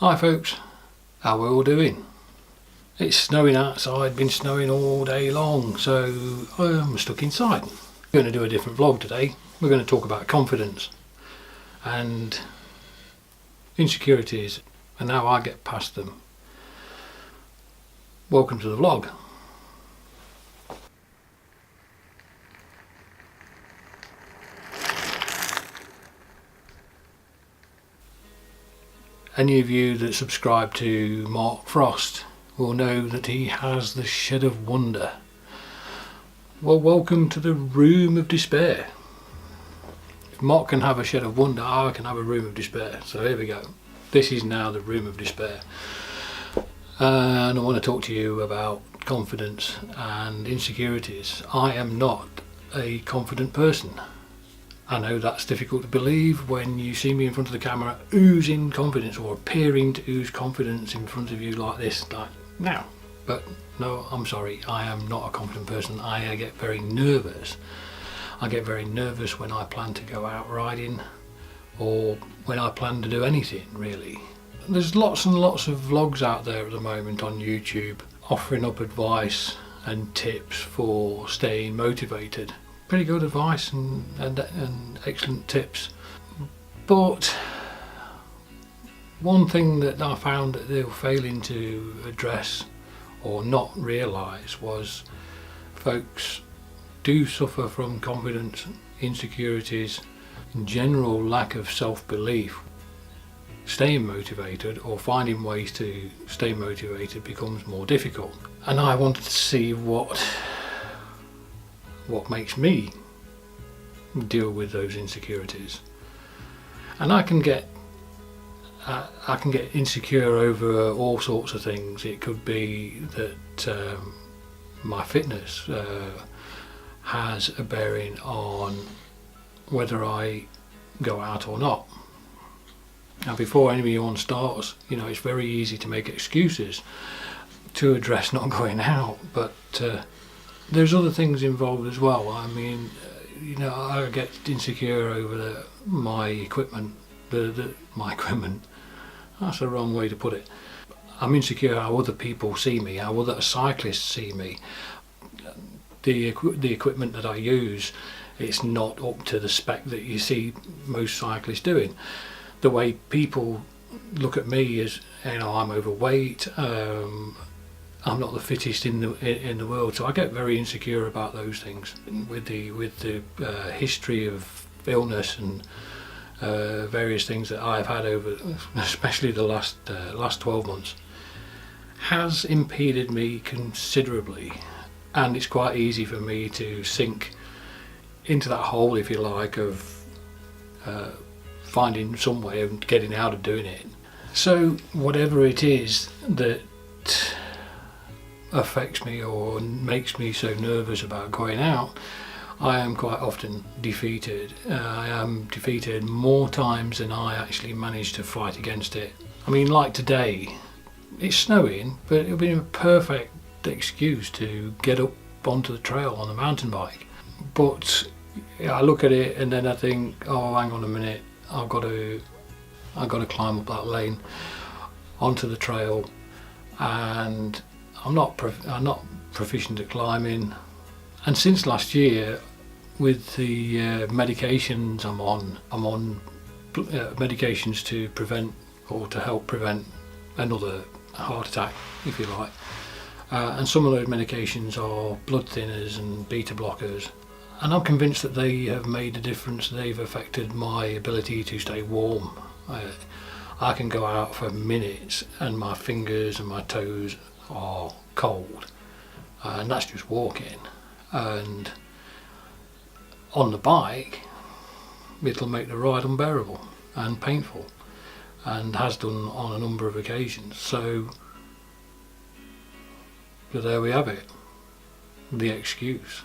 Hi folks, how are we all doing? It's snowing outside, been snowing all day long, so I'm stuck inside. We're going to do a different vlog today. We're going to talk about confidence and insecurities and how I get past them. Welcome to the vlog. Any of you that subscribe to Mark Frost will know that he has the shed of wonder. Well, welcome to the room of despair. If Mark can have a shed of wonder, I can have a room of despair. So here we go. This is now the room of despair. And I want to talk to you about confidence and insecurities. I am not a confident person. I know that's difficult to believe when you see me in front of the camera oozing confidence or appearing to ooze confidence in front of you like this, like now. But no, I'm sorry, I am not a confident person. I get very nervous. I get very nervous when I plan to go out riding or when I plan to do anything really. There's lots and lots of vlogs out there at the moment on YouTube offering up advice and tips for staying motivated. Pretty good advice and excellent tips, but one thing that I found that they were failing to address or not realise was folks do suffer from confidence, insecurities, and general lack of self-belief. Staying motivated or finding ways to stay motivated becomes more difficult, and I wanted to see what makes me deal with those insecurities. And I can get insecure over all sorts of things. It could be that my fitness has a bearing on whether I go out or not. Now, before anyone starts, it's very easy to make excuses to address not going out, but there's other things involved as well. I mean, I get insecure over my equipment. My equipment. That's the wrong way to put it. I'm insecure how other people see me, how other cyclists see me. The equipment that I use, it's not up to the spec that you see most cyclists doing. The way people look at me is, I'm overweight. I'm not the fittest in the world, so I get very insecure about those things. With the history of illness and various things that I've had over, especially the last 12 months, has impeded me considerably, and it's quite easy for me to sink into that hole, if you like, of finding some way of getting out of doing it. So whatever it is that affects me or makes me so nervous about going out, I am quite often defeated. I am defeated more times than I actually manage to fight against it. I mean, like today, it's snowing, but it'll be a perfect excuse to get up onto the trail on a mountain bike. But I look at it and then I think, oh, hang on a minute, I've got to climb up that lane onto the trail, and I'm not proficient at climbing. And since last year, with the medications I'm on medications to prevent or to help prevent another heart attack, if you like. And some of those medications are blood thinners and beta blockers. And I'm convinced that they have made a difference. They've affected my ability to stay warm. I can go out for minutes and my fingers and my toes are cold, and that's just walking. And on the bike, it'll make the ride unbearable and painful, and has done on a number of occasions. So there we have it, the excuse.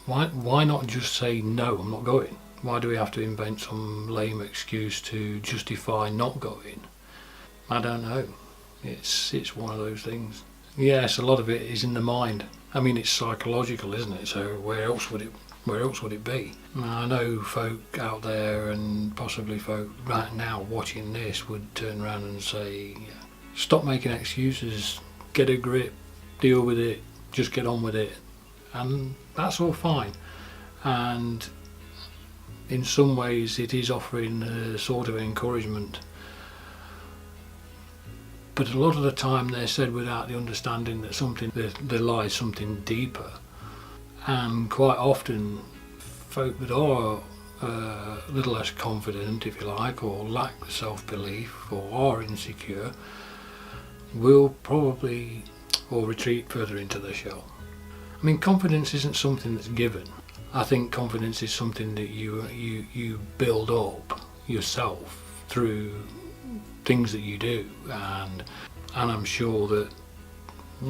Why not just say no, I'm not going? Why do we have to invent some lame excuse to justify not going? I don't know. It's one of those things. Yes, a lot of it is in the mind. I mean, it's psychological, isn't it? So where else would it Where else would it be? I know folk out there, and possibly folk right now watching this, would turn around and say, stop making excuses, get a grip, deal with it, just get on with it. And that's all fine. And in some ways it is offering a sort of encouragement. But a lot of the time they're said without the understanding that there lies something deeper. And quite often folk that are a little less confident, if you like, or lack the self-belief, or are insecure, will probably or retreat further into their shell. I mean, confidence isn't something that's given. I think confidence is something that you build up yourself through things that you do, and I'm sure that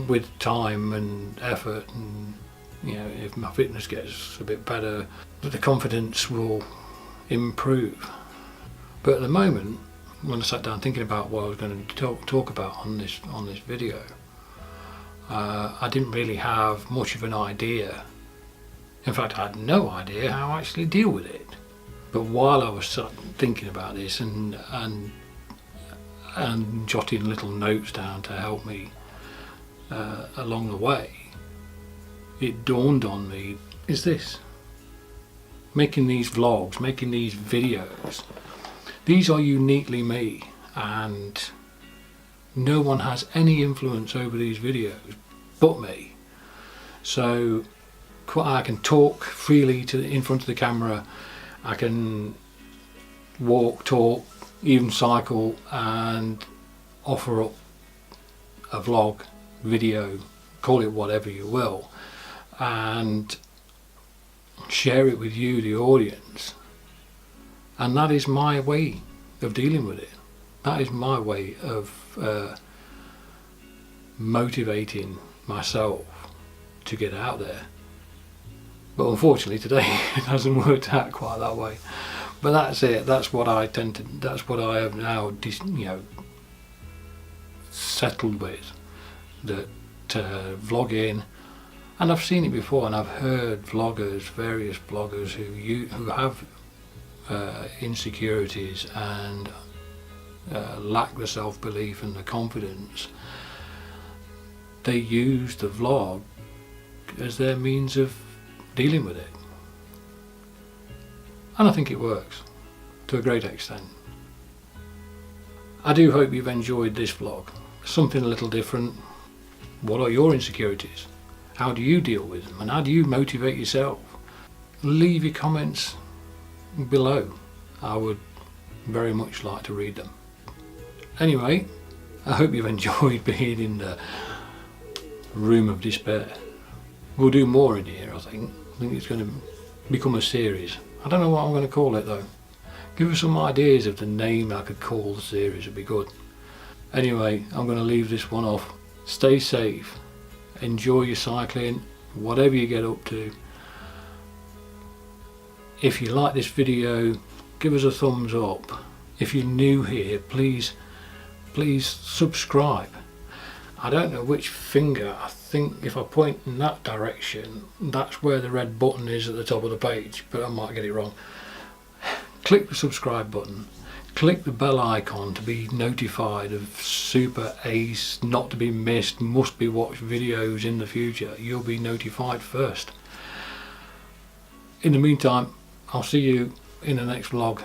with time and effort, and if my fitness gets a bit better, the confidence will improve. But at the moment, when I sat down thinking about what I was going to talk about on this video, I didn't really have much of an idea. In fact, I had no idea how to actually deal with it. But while I was thinking about this and jotting little notes down to help me along the way, it dawned on me, is this. Making these vlogs, making these videos, these are uniquely me, and no one has any influence over these videos but me. So I can talk freely in front of the camera, I can walk, talk, even cycle, and offer up a vlog, video, call it whatever you will, and share it with you, the audience. And that is my way of dealing with it. That is my way of motivating myself to get out there. But unfortunately today it hasn't worked out quite that way. But that's it. That's what I have now settled with. That vlogging, and I've seen it before, and I've heard various bloggers who have insecurities and lack the self-belief and the confidence. They use the vlog as their means of dealing with it, and I think it works to a great extent. I do hope you've enjoyed this vlog. Something a little different. What are your insecurities? How do you deal with them, and how do you motivate yourself? Leave your comments below. I would very much like to read them. Anyway, I hope you've enjoyed being in the room of despair. We'll do more in here, I think. I think it's going to become a series. I don't know what I'm going to call it though. Give us some ideas of the name I could call the series, would be good. Anyway, I'm going to leave this one off. Stay safe, enjoy your cycling, whatever you get up to. If you like this video, give us a thumbs up. If you're new here, please subscribe. I don't know which finger. I think if I point in that direction, that's where the red button is at the top of the page, but I might get it wrong. Click the subscribe button. Click the bell icon to be notified of super ace, not to be missed, must be watched videos in the future. You'll be notified first. In the meantime, I'll see you in the next vlog.